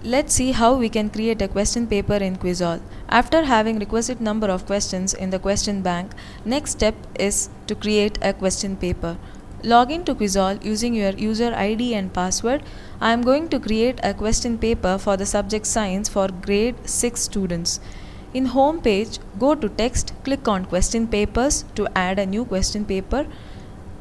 Let's see how we can create a question paper in Quizall. After having requisite number of questions in the question bank, next step is to create a question paper. Log in to Quizall using your user ID and password. I am going to create a question paper for the subject science for grade 6 students. In home page, go to text, click on question papers to add a new question paper.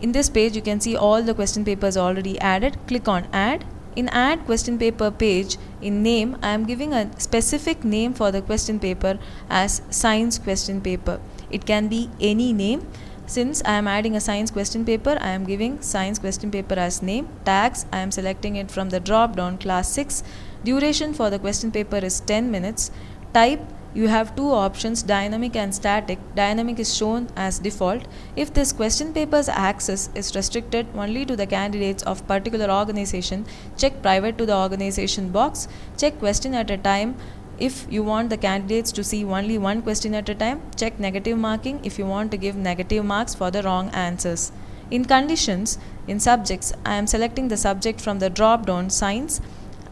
In this page, you can see all the question papers already added. Click on add. In add question paper page, in name, I am giving a specific name for the question paper as science question paper. It can be any name. Since I am adding a science question paper, I am giving science question paper as name. Tags, I am selecting it from the drop down class 6. Duration for the question paper is 10 minutes. Type, you have two options, dynamic and static. Dynamic is shown as default. If this question paper's access is restricted only to the candidates of particular organization, check private to the organization box. Check question at a time. If you want the candidates to see only one question at a time, check negative marking if you want to give negative marks for the wrong answers. In conditions, in subjects, I am selecting the subject from the drop down science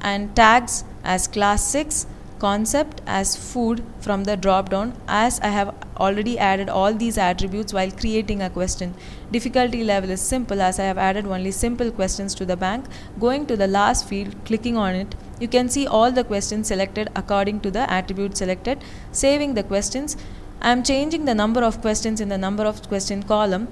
and tags as class 6. Concept as food from the drop down, as I have already added all these attributes while creating a question. Difficulty level is simple, as I have added only simple questions to the bank. Going to the last field, clicking on it, you can see all the questions selected according to the attribute selected. Saving the questions, I am changing the number of questions in the number of question column,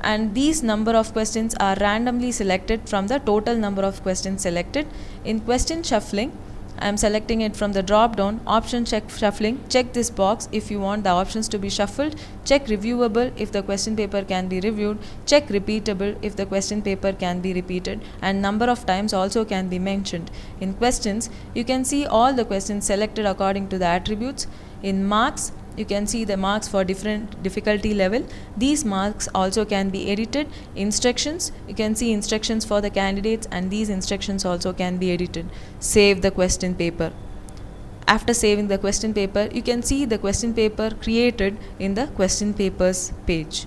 and these number of questions are randomly selected from the total number of questions selected. In question shuffling, I am selecting it from the drop down option. Check shuffling. Check this box if you want the options to be shuffled. Check reviewable if the question paper can be reviewed. Check repeatable if the question paper can be repeated, and number of times also can be mentioned. In questions, you can see all the questions selected according to the attributes. In marks, you can see the marks for different difficulty level. These marks also can be edited. Instructions, you can see instructions for the candidates, and these instructions also can be edited. Save the question paper. After saving the question paper, you can see the question paper created in the question papers page.